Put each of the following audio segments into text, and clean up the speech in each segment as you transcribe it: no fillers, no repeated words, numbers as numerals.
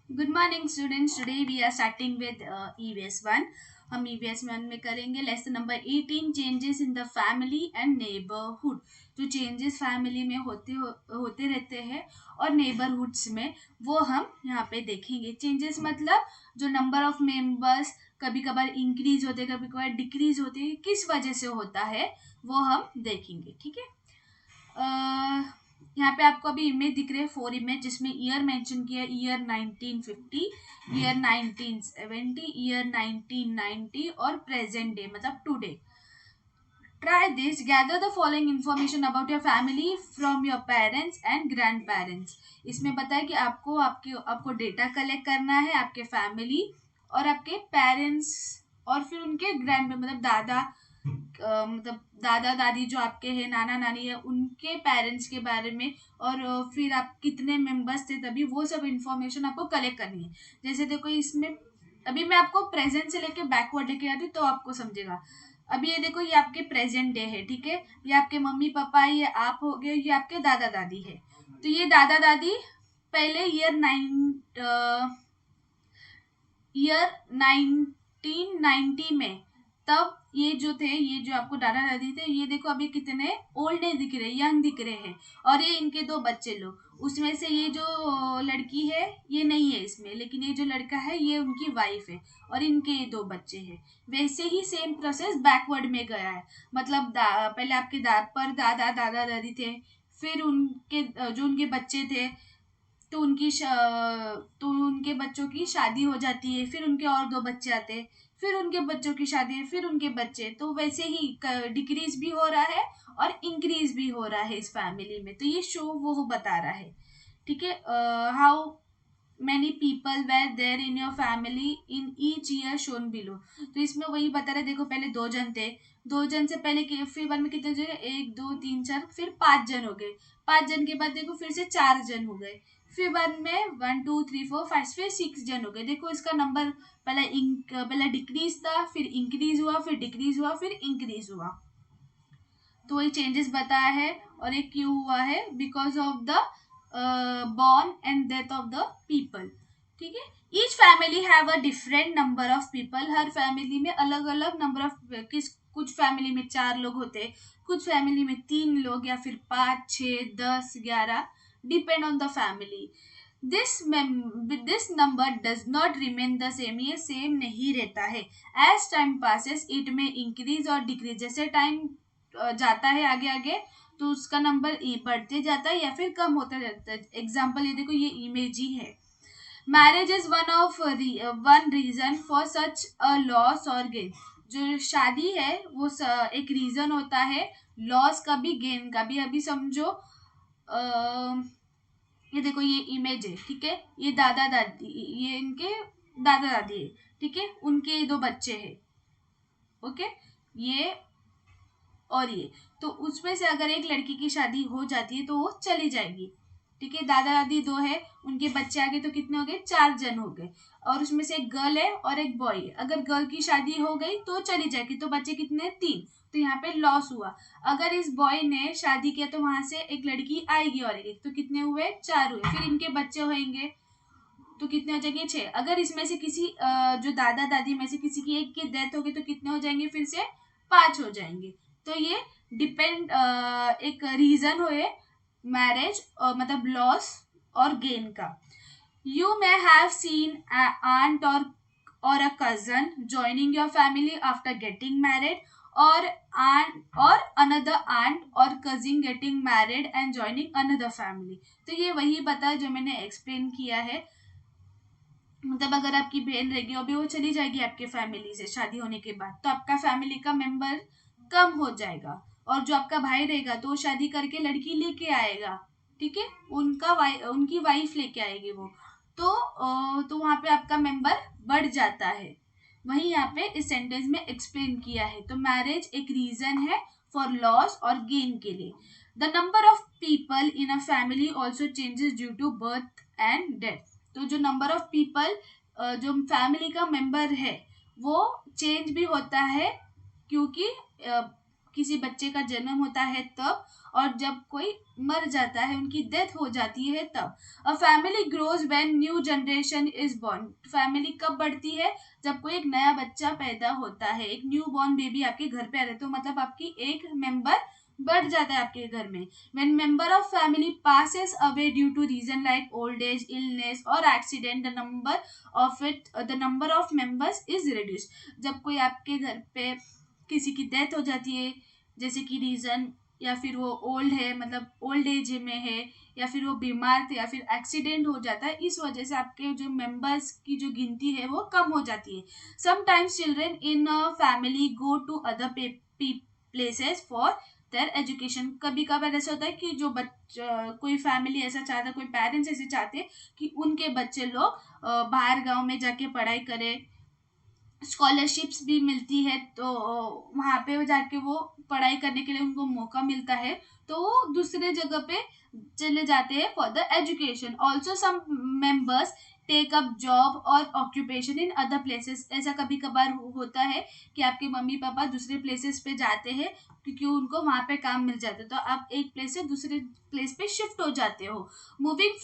Good morning students. Today we are starting with EVS 1। हम EVS 1 में करेंगे lesson number 18, changes in the family and neighbourhood. जो changes family में होते रहते हैं और नेबरहुड्स में, वो हम यहाँ पे देखेंगे। चेंजेस मतलब जो नंबर ऑफ मेंबर्स कभी कभार इंक्रीज होते हैं, कभी कभार डिक्रीज होते हैं, किस वजह से होता है वो हम देखेंगे। ठीक है। यहाँ पे आपको अभी इमेज दिख रहे हैं, 4 इमेज, जिसमें ईयर मेंशन किया है, ईयर 1950, ईयर 1970, ईयर 1990 और प्रेजेंट डे मतलब today. Try this. Gather the following information about your family from your parents and grandparents. इसमें बताया कि आपको डेटा कलेक्ट करना है आपके फैमिली और आपके पेरेंट्स और फिर उनके ग्रैंड मतलब मतलब दादा दादी जो आपके हैं, नाना नानी है, उनके पेरेंट्स के बारे में, और फिर आप कितने मेंबर्स थे तभी, वो सब इंफॉर्मेशन आपको कलेक्ट करनी है। जैसे देखो इसमें अभी मैं आपको प्रेजेंट से लेके बैकवर्ड लेके आती हूँ तो आपको समझेगा। अभी ये देखो, ये आपके प्रेजेंट डे है, ठीक है। ये आपके मम्मी पापा, ये आप हो गए, ये आपके दादा दादी है। तो ये दादा दादी पहले ईयर 1990 में, तब ये जो थे, ये जो आपको दादा दादी थे, ये देखो अभी कितने ओल्ड नहीं दिख रहे, यंग दिख रहे हैं। और ये इनके दो बच्चे लोग, उसमें से ये जो लड़की है ये नहीं है इसमें, लेकिन ये जो लड़का है ये उनकी वाइफ है और इनके ये दो बच्चे हैं। वैसे ही सेम प्रोसेस बैकवर्ड में गया है। मतलब पहले आपके पर दादा दादा दादी थे, फिर उनके जो उनके बच्चे थे, तो उनके बच्चों की शादी हो जाती है, फिर उनके और दो बच्चे आते हैं, फिर उनके बच्चों की शादी है, फिर उनके बच्चे, तो वैसे ही डिक्रीज भी हो रहा है और इंक्रीज भी हो रहा है इस फैमिली में। तो ये शो वो बता रहा है। ठीक है। How many people were there in your family in each year shown below. तो इसमें वही बता रहे, देखो पहले 2 जन थे, 2 जन से पहले फिर वन में कितने जो है, 1 2 3 4, फिर 5 जन हो गए। 5 जन के बाद देखो फिर से 4 जन हो गए, फिर बाद में 1 2 3 4 5, फिर 6 जन हो गए। देखो इसका नंबर पहले डिक्रीज था, फिर इंक्रीज हुआ, फिर डिक्रीज हुआ, फिर इंक्रीज हुआ। तो वही चेंजेस बताया है। और एक क्यों हुआ है, because of the born and death of the people. ठीक है। Each family have a different number of people. Her family में अलग अलग नंबर ऑफ, कुछ फैमिली में 4 लोग होते, कुछ फैमिली में 3 लोग, या फिर 5 6 10 11, depend on the family. This number does not remain the same. ये सेम नहीं रहता है। एज टाइम पासेस इट में इंक्रीज और डिक्रीज। जैसे टाइम जाता है आगे आगे, तो उसका नंबर बढ़ते जाता है या फिर कम होता जाता है। एग्जाम्पल ये देखो, ये इमेज ही है। Marriage is one reason for such a loss और गेन। जो शादी है वो एक रीजन होता है, लॉस का भी गेन का भी। अभी समझो, ये देखो ये इमेज है, ठीक है। ये दादा दादी, ये इनके दादा दादी है, ठीक है। उनके 2 बच्चे हैं, ओके। ये और ये, तो उसमें से अगर एक लड़की की शादी हो जाती है तो वो चली जाएगी, ठीक है। दादा दादी 2 है, उनके बच्चे आ गए, तो कितने हो गए, 4 जन हो गए। और उसमें से एक गर्ल है और एक बॉय है। अगर गर्ल की शादी हो गई तो चली जाएगी, तो बच्चे कितने, 3। तो यहाँ पे लॉस हुआ। अगर इस बॉय ने शादी किया तो वहां से एक लड़की आएगी और एक, तो कितने हुए, 4 हुए। फिर इनके बच्चे होंगे तो कितने हो जाएंगे, 6। अगर इसमें से किसी जो दादा दादी में से किसी की एक की डेथ होगी तो कितने हो जाएंगे, फिर से 5 हो जाएंगे। तो ये डिपेंड, एक रीजन हो ये मैरिज मतलब लॉस और गेन का। You may have seen aunt और a cousin joining your family after getting married, और another aunt और cousin getting married and joining another family। तो ये वही बता जो मैंने एक्सप्लेन किया है। मतलब अगर आपकी बहन रहेगी, अभी वो चली जाएगी आपके फैमिली से शादी होने के बाद, तो आपका फैमिली का मेंबर कम हो जाएगा। और जो आपका भाई रहेगा तो वो शादी करके लड़की लेके आएगा, ठीक है। उनकी वाइफ लेके आएगी वो, तो वहां पे आपका मेंबर बढ़ जाता है। वही यहाँ पे इस सेंटेंस में एक्सप्लेन किया है। तो मैरिज एक रीजन है फॉर लॉस और गेन के लिए। The number of people in a family also changes due to birth and death. तो जो नंबर ऑफ पीपल, जो फैमिली का मेंबर है, वो चेंज भी होता है, क्योंकि किसी बच्चे का जन्म होता है तब, और जब कोई मर जाता है, उनकी डेथ हो जाती है तब। A family grows when new generation is born. Family कब बढ़ती है? जब कोई एक नया बच्चा पैदा होता है, एक न्यू बॉर्न बेबी आपके घर पे आ रहे, तो मतलब आपकी एक मेंबर बढ़ जाता है आपके घर में। When member of family passes away due to reason like old age, illness or accident, the number of members is reduced. जब कोई आपके घर पे किसी की डेथ हो जाती है, जैसे कि रीजन, या फिर वो ओल्ड है, मतलब ओल्ड एज में है, या फिर वो बीमार थे, या फिर एक्सीडेंट हो जाता है, इस वजह से आपके जो मेंबर्स की जो गिनती है वो कम हो जाती है। Sometimes children in a family go to other places for their education. कभी कभार ऐसा होता है कि जो कोई फैमिली ऐसा चाहता, कोई पेरेंट्स ऐसे चाहते कि उनके बच्चे लोग बाहर गांव में जाके पढ़ाई करें, स्कॉलरशिप्स भी मिलती है, तो वहाँ पे जाके वो पढ़ाई करने के लिए उनको मौका मिलता है, तो वो दूसरे जगह पे चले जाते हैं for the education. Also some members take up job और ऑक्यूपेशन इन अदर प्लेसेस। ऐसा कभी कभार होता है कि आपके मम्मी पापा दूसरे प्लेसेस पे जाते हैं क्योंकि उनको वहाँ पे काम मिल जाता है, तो आप एक प्लेस से दूसरे प्लेस पे शिफ्ट हो जाते हो। Moving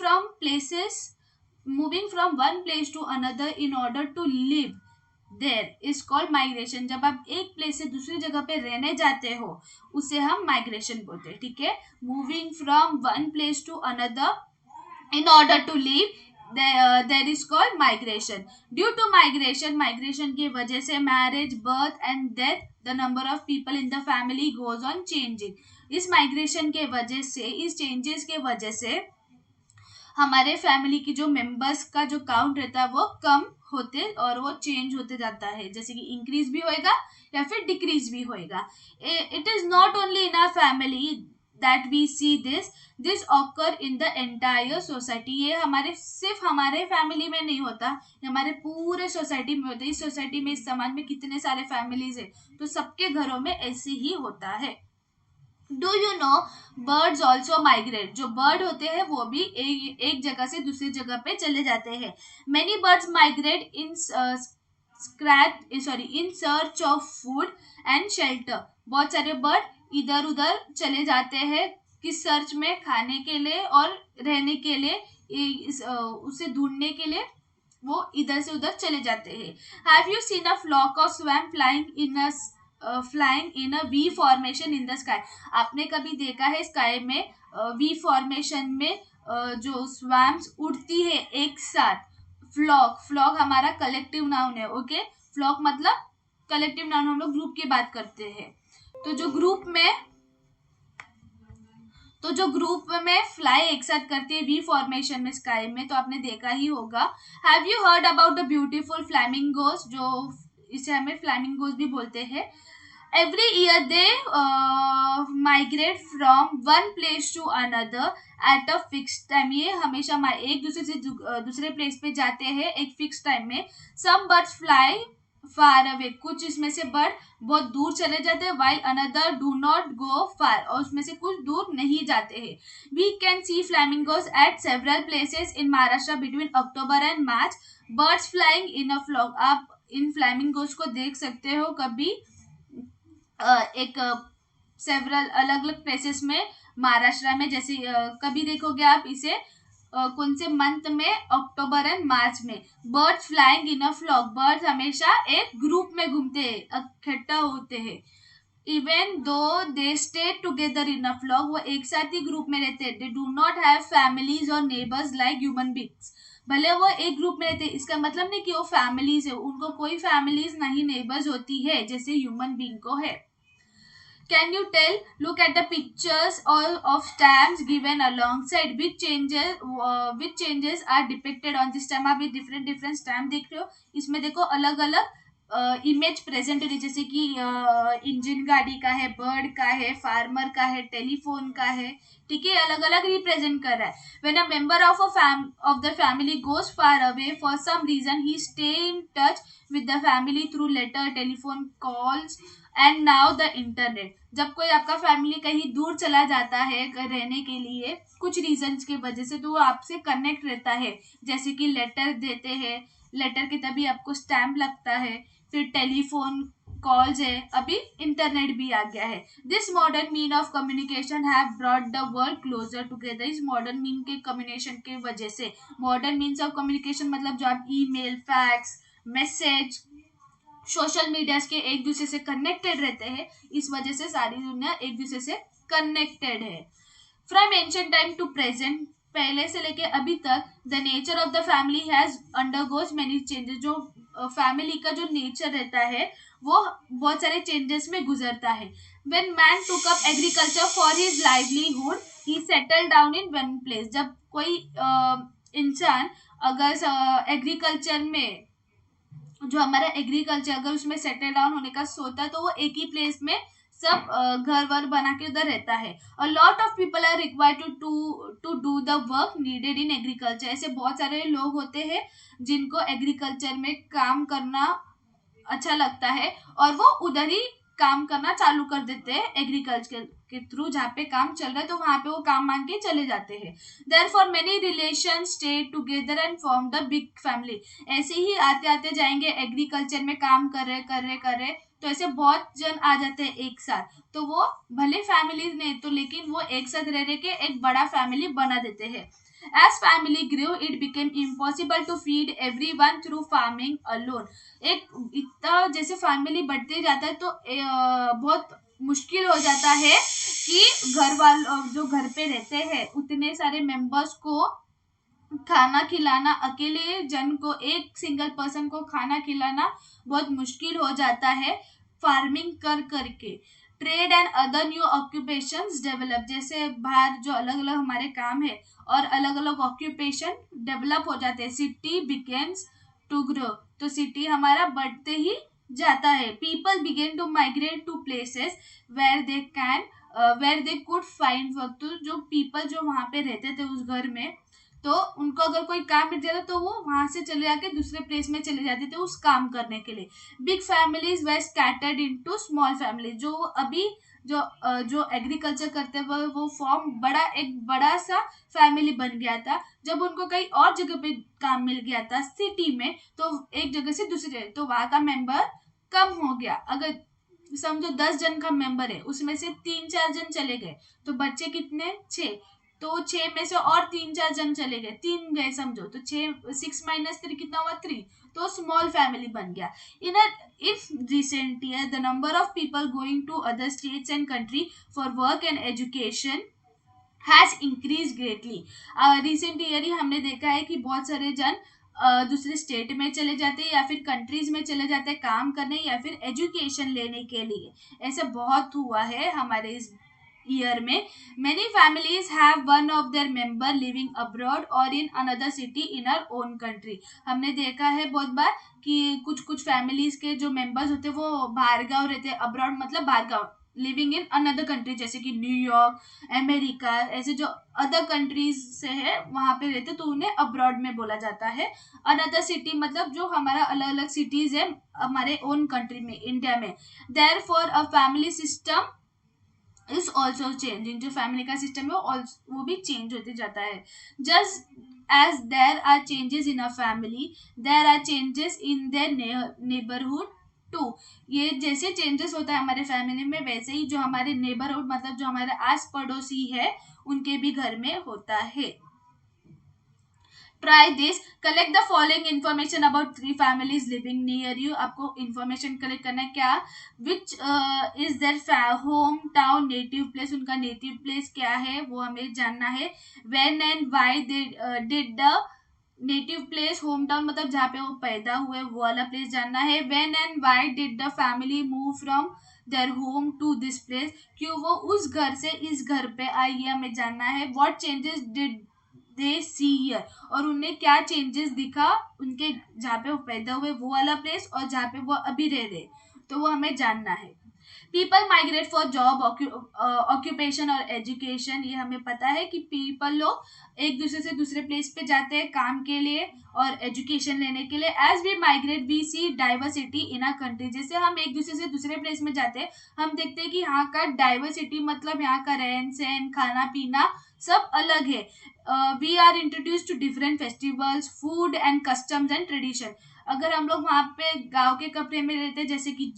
from one place to another in order to live there is called migration. जब आप एक प्लेस से दूसरी जगह पे रहने जाते हो, उसे हम माइग्रेशन बोलते हैं, ठीक है। Moving from one place to another in order to live there is called migration. Due to migration की वजह से marriage, birth and death, the number of people in the family goes on changing. इस migration के वजह से, इस changes के वजह से हमारे फैमिली की जो मेंबर्स का जो काउंट रहता है वो कम होते और वो चेंज होते जाता है, जैसे कि इंक्रीज भी होएगा या फिर डिक्रीज भी होएगा। It is not only in our family that we see this occur in the entire society. ये सिर्फ हमारे फैमिली में नहीं होता, ये हमारे पूरे सोसाइटी में होता है। इस सोसाइटी में, इस समाज में कितने सारे फैमिलीज है, तो सबके घरों में ऐसे ही होता है। Do you no birds also migrate. जो बर्ड होते हैं वो भी एक जगह से दूसरी जगह पे चले जाते हैं। Many birds migrate in in search of food and shelter. बहुत सारे बर्ड इधर उधर चले जाते हैं, किस सर्च में? खाने के लिए और रहने के लिए, उसे ढूंढने के लिए वो इधर से उधर चले जाते हैं। Have you seen a flock of swans flying in a V formation in the sky. आपने कभी देखा है स्काई में वी फॉर्मेशन में जो स्वैम्स उड़ती है एक साथ? फ्लॉक हमारा कलेक्टिव नाउन है, ओके। फ्लॉक मतलब कलेक्टिव नाउन, हम लोग ग्रुप की बात करते हैं। तो जो ग्रुप में फ्लाई एक साथ करती है वी फॉर्मेशन में स्काई में, तो आपने देखा ही होगा। Have you heard about the beautiful flamingos? जो इसे हमें फ्लैमिंगोस भी बोलते हैं। Every year they migrate from one place to another at a fixed time। ये हमेशा एक दूसरे से दूसरे प्लेस पे जाते हैं एक फिक्स टाइम में। Some birds fly far away। कुछ इसमें से बर्ड बहुत दूर चले जाते हैं, while another do not go far। और उसमें से कुछ दूर नहीं जाते हैं। We can see flamingos at several places in Maharashtra between October and March। Birds flying in a flock। आप इन फ्लैमिंगोस को देख सकते हो कभी एक सेवरल अलग अलग प्लेसेस में महाराष्ट्र में, जैसे कभी देखोगे आप इसे कौन से मंथ में? अक्टूबर एंड मार्च में। Birds flying in a flock. Birds हमेशा एक ग्रुप में घूमते हैं, इकट्ठा होते हैं। Even though they stay together in a flock, वो एक साथ ही ग्रुप में रहते हैं। They do not have families और नेबर्स लाइक ह्यूमन बींग्स। भले वो एक ग्रुप में रहते हैं, इसका मतलब नहीं कि वो फैमिलीज है, उनको कोई फैमिलीज नहीं नेबर्स होती है जैसे ह्यूमन बींग को है। Can you tell? Look at the pictures of stamps given alongside, which changes are depicted on the stamp। आप ये different stamp देख रहे हो, इसमें देखो अलग अलग इमेज प्रेजेंट है, जैसे कि इंजन गाड़ी का है, बर्ड का है, फार्मर का है, टेलीफोन का है, ठीक है, अलग अलग रिप्रेजेंट कर रहा है। When a member of the family goes far away for some reason, he stay in touch with the family through letter, telephone calls and now the internet. जब कोई आपका फैमिली कहीं दूर चला जाता है रहने के लिए कुछ रीजंस की वजह से, तो वो आपसे कनेक्ट रहता है, जैसे कि लेटर देते हैं, लेटर के तभी आपको स्टैम्प लगता है, फिर टेलीफोन कॉल्स है, अभी इंटरनेट भी आ गया है. This modern mean of communication have brought the world closer together. इस मॉडर्न मीन के कम्युनिकेशन के वजह से, मॉडर्न मीन्स ऑफ कम्युनिकेशन मतलब जो आप email, fax, message, social media के एक दूसरे से कनेक्टेड रहते हैं, इस वजह से सारी दुनिया एक दूसरे से कनेक्टेड है. From ancient time to present, पहले से लेके अभी तक, the nature of the family has undergoes many changes. जो फैमिली का जो नेचर रहता है वो बहुत सारे चेंजेस में गुजरता है. When man took up agriculture for his livelihood, he settle down in one place. जब कोई इंसान अगर एग्रीकल्चर में, जो हमारा एग्रीकल्चर अगर उसमें सेटल डाउन होने का सोचता है तो वो एक ही प्लेस में सब घर वर बना के उधर रहता है. A lot of people are required to do the work needed in agriculture. ऐसे बहुत सारे लोग होते हैं जिनको एग्रीकल्चर में काम करना अच्छा लगता है और वो उधर ही काम करना चालू कर देते हैं. एग्रीकल्चर के थ्रू जहाँ पे काम चल रहा है तो वहां पे वो काम मांग के चले जाते हैं. Therefore many relation stay together and form the big family. ऐसे ही आते आते जाएंगे, एग्रीकल्चर में काम कर रहे तो ऐसे बहुत जन आ जाते हैं एक साथ, तो वो भले फैमिली नहीं तो लेकिन वो एक साथ रह के एक बड़ा फैमिली बना देते हैं. As family grew, it became impossible to feed everyone through farming alone. एक इतना जैसे फैमिली बढ़ते जाता है तो बहुत मुश्किल हो जाता है कि घर वालों जो घर पे रहते हैं उतने सारे मेंबर्स को खाना खिलाना, अकेले जन को, एक सिंगल पर्सन को खाना खिलाना बहुत मुश्किल हो जाता है फार्मिंग कर करके. Trade and other new occupations develop. जैसे बाहर जो अलग अलग हमारे काम है और अलग अलग ऑक्यूपेशन डेवलप हो जाते हैं. City begins to grow. तो सिटी हमारा बढ़ते ही जाता है. People begin to migrate to places where they could find work. तो जो पीपल जो वहां पे रहते थे उस घर में, तो उनको अगर कोई काम मिल जाता तो वो वहां से चले जाके दूसरे प्लेस में चले जाते थे उस काम करने के लिए. बिग फैमिलीज वर स्कैटर्ड इनटू स्मॉल फैमिली. जो अभी जो एग्रीकल्चर करते हुए वो फॉर्म एक बड़ा सा फैमिली बन गया था. जब उनको कहीं और जगह पे काम मिल गया था सिटी में, तो एक जगह से दूसरी जगह, तो वहां का मेंबर कम हो गया. अगर समझो 10 जन का मेंबर है, उसमें से 3-4 जन चले गए तो बच्चे कितने, 6. तो 6 में से और 3-4 जन चले गए, 3 गए समझो, तो 6 - 3 कितना हुआ, 3. तो स्मॉल फैमिली बन गया. In recent year the number of people going to other states and country for work and education has increase greatly. Recent year ही हमने देखा है कि बहुत सारे जन दूसरे स्टेट में चले जाते हैं या फिर कंट्रीज में चले जाते हैं काम करने या फिर एजुकेशन लेने के लिए. ऐसा बहुत हुआ है हमारे इस ईयर में. Many families have one of their member living abroad और in another city in our own country. हमने देखा है बहुत बार कि कुछ फैमिलीज के जो मेंबर्स होते हैं वो बाहर गाँव रहते हैं. अब्रॉड मतलब बाहर गाँव, लिविंग इन अनदर कंट्री, जैसे कि न्यूयॉर्क, अमेरिका, ऐसे जो अदर कंट्रीज से है वहां पे रहते तो उन्हें अब्रॉड में बोला जाता है. अनदर सिटी मतलब जो हमारा अलग अलग सिटीज है हमारे ओन कंट्री में, इंडिया में. Therefore a family system is also changing. जो फैमिली का सिस्टम है वो भी चेंज होते जाता है. Just as there are changes in a family, there are changes in their neighbourhood too. ये जैसे चेंजेस होता है हमारे फैमिली में, वैसे ही जो हमारे नेबरहुड मतलब जो हमारे आस पड़ोसी है उनके भी घर में होता है. Try this. Collect the following information about 3 families living near you. आपको इन्फॉर्मेशन कलेक्ट करना है. क्या, which is their home town native place. उनका नेटिव प्लेस क्या है वो हमें जानना है. When and why they did the native place, home town मतलब जहाँ पे वो पैदा हुए वो वाला प्लेस जानना है. When and why did the family move from their home to this place. क्यों वो उस घर से इस घर पे आई ये हमें जानना है. What changes did they see here. और उन्हें क्या चेंजेस दिखा उनके जहाँ पे वो पैदा हुए वो वाला प्लेस और जहाँ पे वो अभी रह रहे, तो वो हमें जानना है. People migrate for job, occupation और एजुकेशन. ये हमें पता है कि पीपल लोग एक दूसरे से दूसरे प्लेस पे जाते हैं काम के लिए और एजुकेशन लेने के लिए. As we migrate we see diversity in a country. जैसे हम एक दूसरे से दूसरे प्लेस में जाते हैं हम देखते हैं कि यहाँ का डाइवर्सिटी मतलब यहाँ का रहन सहन, खाना पीना सब अलग है. We are introduce to different festivals, food and customs and tradition. अगर हम लोग वहाँ पे गांव के कपड़े में रहते हैं, जैसे कि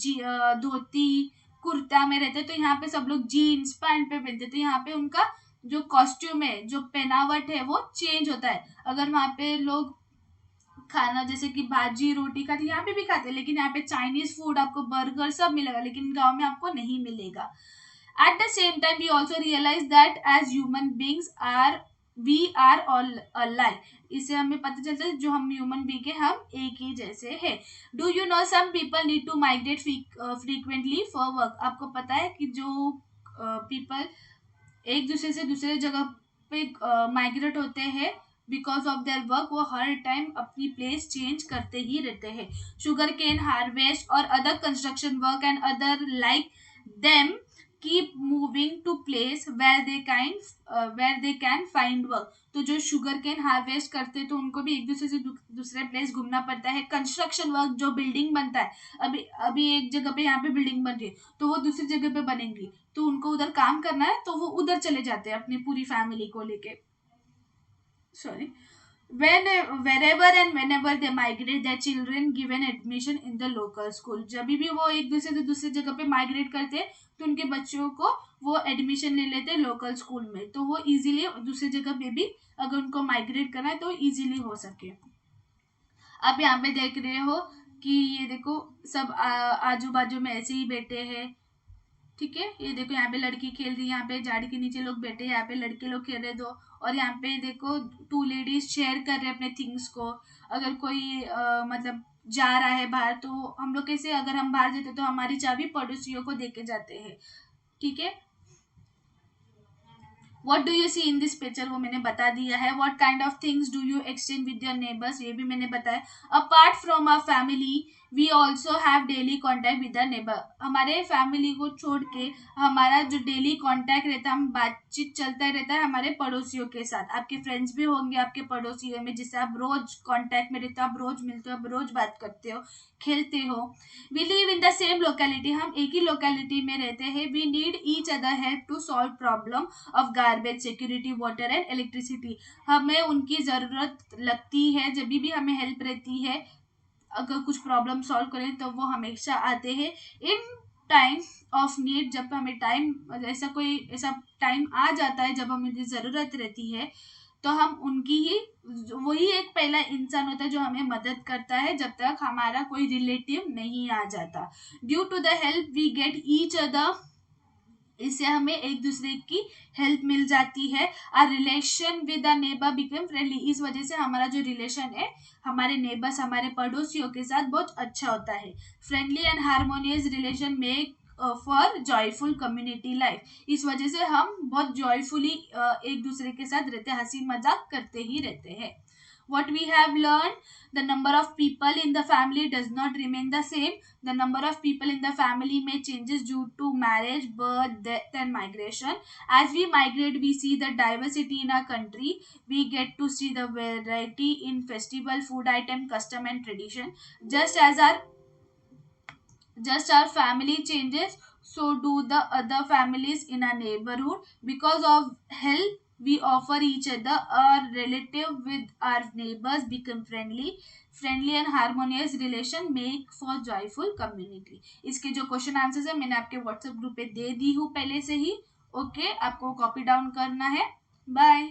धोती कुर्ता में रहते, तो यहाँ पे सब लोग जीन्स पैंट पे पहनते, तो यहाँ पे उनका जो कॉस्ट्यूम है, जो पहनावट है, वो चेंज होता है. अगर वहाँ पे लोग खाना जैसे कि भाजी रोटी खाते, यहाँ पे भी खाते हैं, लेकिन यहाँ पे चाइनीज फूड आपको बर्गर सब मिलेगा, लेकिन गांव में आपको नहीं मिलेगा. At the same time we also realise that as human beings are we are all alike. इससे हमें पता चलता है जो हम ह्यूमन बींग है, हम एक ही जैसे हैं. Do you know some people need to migrate frequently for work. आपको पता है कि जो पीपल एक दूसरे से दूसरे जगह पे माइग्रेट होते हैं बिकॉज ऑफ देयर वर्क, वो हर टाइम अपनी प्लेस चेंज करते ही रहते हैं. शुगर केन हार्वेस्ट और other construction work and other like them keep moving to place where they can find work. तो जो शुगर केन हार्वेस्ट करते हैं, तो उनको भी एक दूसरे से दूसरे प्लेस घूमना पड़ता है. कंस्ट्रक्शन वर्क, जो बिल्डिंग बनता है, अभी अभी एक जगह पे यहाँ पे बिल्डिंग बन रही है, तो वो दूसरी जगह पे बनेंगी, तो उनको उधर काम करना है, तो वो उधर चले जाते हैं अपनी पूरी फैमिली को लेके. Sorry. Wherever and whenever they migrate, their children given admission in the local school. जब भी वो एक दूसरे से दूसरी जगह पे माइग्रेट करते हैं, तो उनके बच्चों को वो एडमिशन ले लेते हैं लोकल स्कूल में, तो वो इजीली दूसरी जगह पे भी अगर उनको माइग्रेट करना है तो इजीली हो सके. आप यहाँ पे देख रहे हो कि ये देखो सब आजू बाजू में ऐसे ही बैठे हैं. ठीक है, ये देखो यहाँ पे लड़की खेल रही है, यहाँ पे झाड़ी के नीचे लोग बैठे, यहाँ पे लड़के लोग खेल रहे दो, और यहाँ पे देखो 2 लेडीज शेयर कर रहे हैं अपने थिंग्स को. अगर कोई मतलब जा रहा है बाहर, तो हम लोग कैसे, अगर हम बाहर जाते तो हमारी चाबी पड़ोसियों को देके जाते हैं. ठीक है. What do you see in this picture, वो मैंने बता दिया है. What kind of things do you exchange with your neighbours, ये भी मैंने बताया. Apart from our family we also have daily contact with the neighbour. हमारे फैमिली को छोड़ के हमारा जो डेली कॉन्टैक्ट रहता है, हम बातचीत चलता रहता है हमारे पड़ोसियों के साथ. आपके फ्रेंड्स भी होंगे आपके पड़ोसियों में, जिससे आप रोज कॉन्टैक्ट में रहते हो, आप रोज मिलते हो, आप रोज बात करते हो, खेलते हो. We live in the same locality, हम एक ही लोकेलिटी में रहते हैं. We need each other help to solve problem of garbage, security, water and electricity. हमें उनकी ज़रूरत लगती है, जब भी हमें हेल्प रहती है, अगर कुछ प्रॉब्लम सॉल्व करें तो वो हमेशा आते हैं. इन टाइम ऑफ नीड, जब हमें टाइम ऐसा टाइम आ जाता है जब हमें ज़रूरत रहती है, तो हम उनकी ही, वही एक पहला इंसान होता है जो हमें मदद करता है जब तक हमारा कोई रिलेटिव नहीं आ जाता. Due to the help we get each other, इससे हमें एक दूसरे की हेल्प मिल जाती है. Our relation with the neighbour become friendly, इस वजह से हमारा जो रिलेशन है हमारे नेबर्स, हमारे पड़ोसियों के साथ बहुत अच्छा होता है. Friendly and harmonious relation make for joyful community life, इस वजह से हम बहुत जॉयफुली एक दूसरे के साथ रहते हैं, हंसी मजाक करते ही रहते हैं. What we have learned, the number of people in the family does not remain the same. The number of people in the family may changes due to marriage, birth, death and migration. As we migrate, we see the diversity in our country. We get to see the variety in festival, food item, custom and tradition. Just our family changes, so do the other families in our neighborhood. Because of help we offer each other, our relative with our neighbors become friendly and harmonious relation make for joyful community. इसके जो question answers है मैंने आपके WhatsApp group पे दे दी हूँ पहले से ही. Okay, आपको कॉपी डाउन करना है. बाय.